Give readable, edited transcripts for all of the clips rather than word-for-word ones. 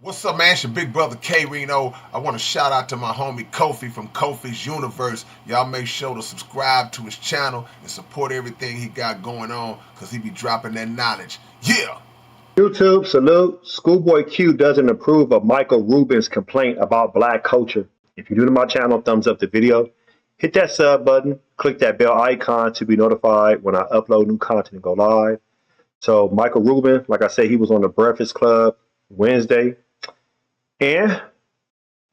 What's up, man? It's your big brother K Reno. I want to shout out to my homie Kofi from Kofi's Universe. Y'all make sure to subscribe to his channel and support everything he got going on because he be dropping that knowledge. Yeah! YouTube, salute. Schoolboy Q doesn't approve of Michael Rubin's complaint about black culture. If you're new to my channel, thumbs up the video. Hit that sub button. Click that bell icon to be notified when I upload new content and go live. So Michael Rubin, like I said, he was on the Breakfast Club Wednesday. And,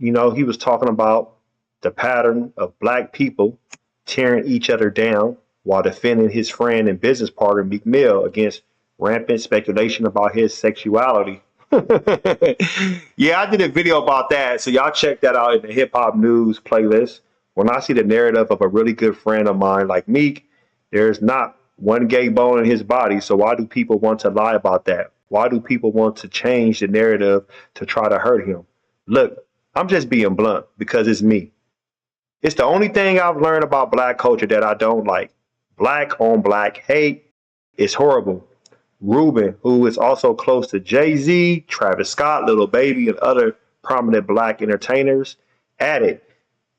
he was talking about the pattern of black people tearing each other down while defending his friend and business partner, Meek Mill, against rampant speculation about his sexuality. Yeah, I did a video about that. So y'all check that out in the hip hop news playlist. When I see the narrative of a really good friend of mine like Meek, there's not one gay bone in his body. So why do people want to lie about that? Why do people want to change the narrative to try to hurt him? Look, I'm just being blunt because it's me. It's the only thing I've learned about black culture that I don't like. Black on black hate is horrible. Rubin, who is also close to Jay-Z, Travis Scott, Lil Baby, and other prominent black entertainers, added,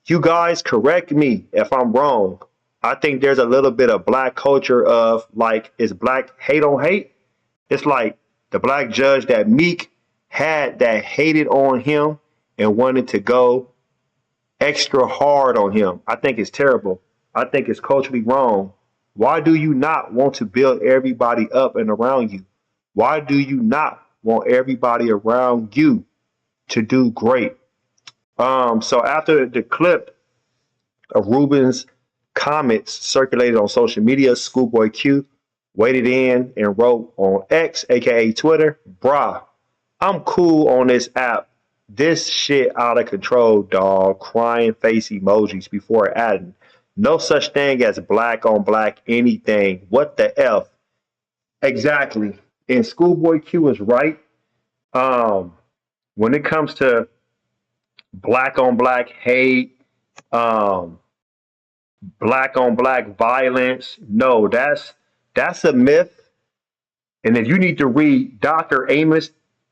"You guys correct me if I'm wrong. I think there's a little bit of black culture of is black hate on hate? It's like the black judge that Meek had that hated on him and wanted to go extra hard on him. I think it's terrible. I think it's culturally wrong. Why do you not want to build everybody up and around you? Why do you not want everybody around you to do great?" So after the clip of Rubin's comments circulated on social media, Schoolboy Q waded in and wrote on X, aka Twitter, "Bruh, I'm cool on this app. This shit out of control, dog." Crying face emojis before adding, "No such thing as black on black anything. What the F?" Exactly. And Schoolboy Q is right. When it comes to black on black hate, black on black violence, no, that's a myth. And if you need to read Dr. Amos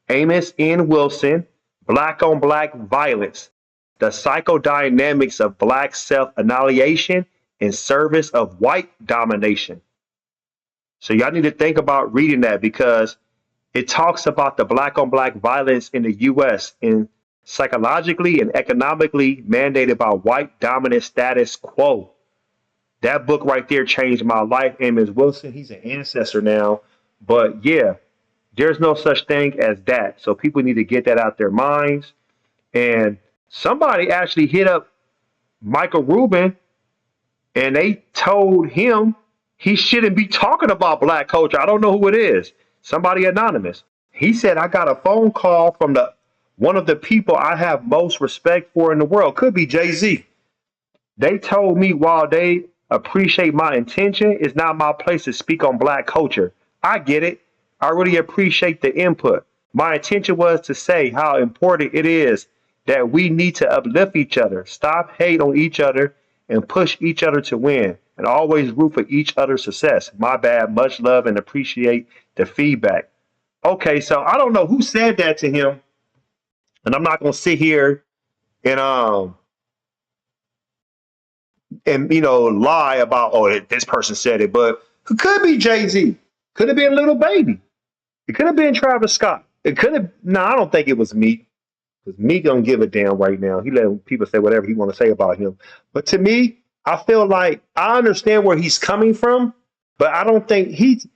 N. Wilson, Black on Black Violence, the Psychodynamics of Black Self-Annihilation in Service of White Domination. So y'all need to think about reading that because it talks about the black on black violence in the U.S. and psychologically and economically mandated by white dominant status quo. That book right there changed my life. Amos Wilson, he's an ancestor now. But yeah, there's no such thing as that. So people need to get that out their minds. And somebody actually hit up Michael Rubin and they told him he shouldn't be talking about black culture. I don't know who it is. Somebody anonymous. He said, "I got a phone call from one of the people I have most respect for in the world." Could be Jay-Z. "They told me while they appreciate my intention, it's not my place to speak on black culture. I get it. I really appreciate the input. My intention was to say how important it is that we need to uplift each other, stop hate on each other, and push each other to win, and always root for each other's success. My bad. Much love and appreciate the feedback." Okay, so I don't know who said that to him, and I'm not going to sit here and lie about, oh, this person said it, but it could be Jay-Z. Could have been Lil Baby. It could have been Travis Scott. It could have. No, I don't think it was Meek. Because Meek don't give a damn right now. He let people say whatever he want to say about him. But to me, I feel like I understand where he's coming from, but I don't think he's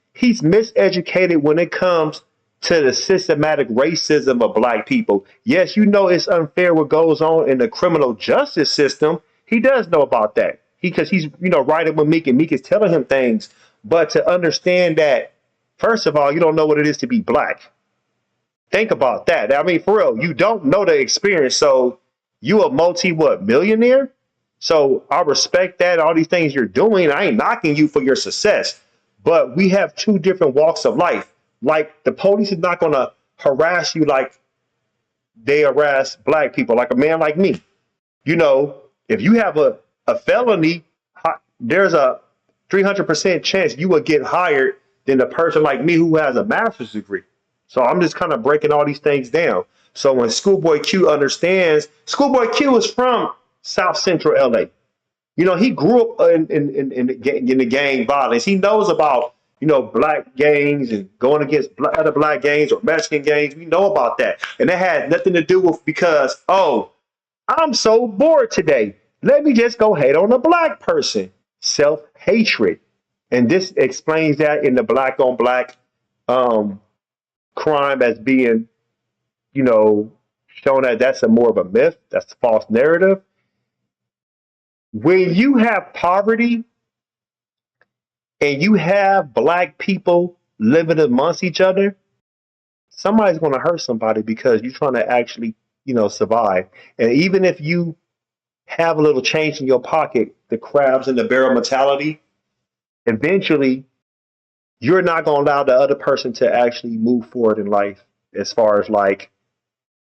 miseducated when it comes to the systematic racism of black people. Yes, it's unfair what goes on in the criminal justice system. He does know about that. Because he's riding with Meek and Meek is telling him things. But to understand that, first of all, you don't know what it is to be black. Think about that. I mean, for real, you don't know the experience. So you a millionaire? So I respect that, all these things you're doing. I ain't knocking you for your success. But we have two different walks of life. Like the police is not going to harass you like they harass black people, like a man like me. If you have a felony, there's a 300% chance you will get hired than a person like me who has a master's degree. So I'm just kind of breaking all these things down. So when Schoolboy Q understands, Schoolboy Q is from South Central LA. You know, he grew up in the gang violence. He knows about, you know, black gangs and going against other black gangs or Mexican gangs. We know about that. And that had nothing to do with because, oh, I'm so bored today. Let me just go hate on a black person. Self-hatred. And this explains that in the black on black crime as being, you know, shown that that's a more of a myth. That's a false narrative. When you have poverty and you have black people living amongst each other, somebody's going to hurt somebody because you're trying to actually, you know, survive. And even if you have a little change in your pocket, the crabs in the barrel mentality, eventually you're not going to allow the other person to actually move forward in life. As far as like,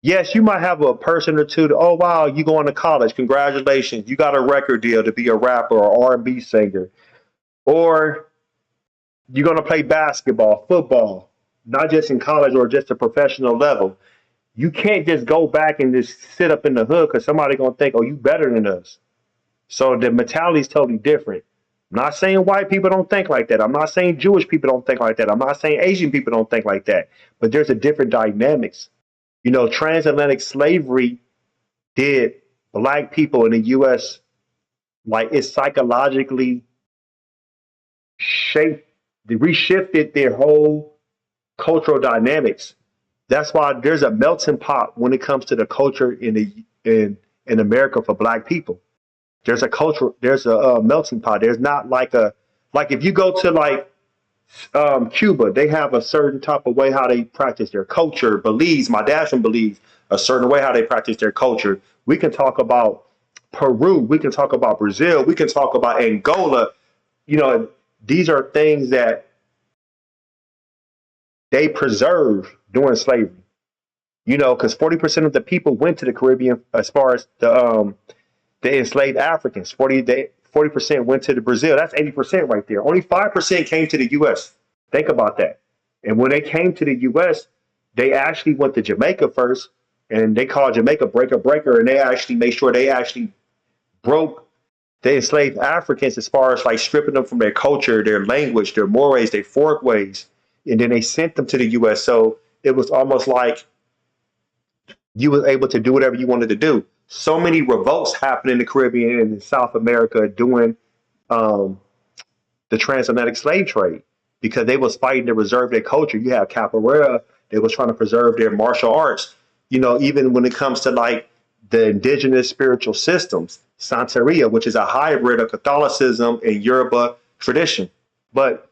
yes, you might have a person or two. Oh, wow, you going to college. Congratulations. You got a record deal to be a rapper or R&B singer. Or you're going to play basketball, football, not just in college or just a professional level. You can't just go back and just sit up in the hood because somebody's going to think, oh, you better than us. So the mentality is totally different. I'm not saying white people don't think like that. I'm not saying Jewish people don't think like that. I'm not saying Asian people don't think like that. But there's a different dynamics. You know, transatlantic slavery did black people in the U.S. like it psychologically reshifted their whole cultural dynamics. That's why there's a melting pot when it comes to the culture in America for black people. There's a melting pot. There's not like if you go to like Cuba, they have a certain type of way how they practice their culture. Belize, my dad's from Belize, a certain way how they practice their culture. We can talk about Peru. We can talk about Brazil. We can talk about Angola. You know, these are things that they preserved during slavery. You know, because 40% of the people went to the Caribbean as far as the enslaved Africans. 40% went to the Brazil. That's 80% right there. Only 5% came to the U.S. Think about that. And when they came to the U.S., they actually went to Jamaica first, and they called Jamaica breaker, and they actually made sure they actually broke the enslaved Africans as far as like stripping them from their culture, their language, their mores, their folk ways, and then they sent them to the U.S. So it was almost like you were able to do whatever you wanted to do. So many revolts happened in the Caribbean and in South America during the transatlantic slave trade because they was fighting to preserve their culture. You have capoeira, they was trying to preserve their martial arts. You know, even when it comes to like the indigenous spiritual systems, Santeria, which is a hybrid of Catholicism and Yoruba tradition. But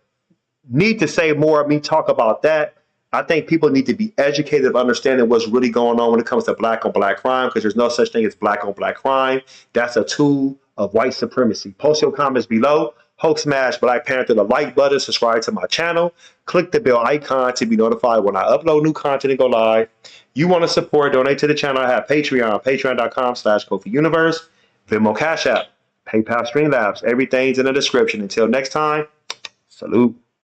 need to say more of me talk about that. I think people need to be educated of understanding what's really going on when it comes to black on black crime, because there's no such thing as black on black crime. That's a tool of white supremacy. Post your comments below. Hulk smash Black Panther the like button, subscribe to my channel, click the bell icon to be notified when I upload new content and go live. You want to support, donate to the channel. I have Patreon, patreon.com/KofiUniverse, Venmo, CashApp, PayPal, Streamlabs. Everything's in the description. Until next time, salute.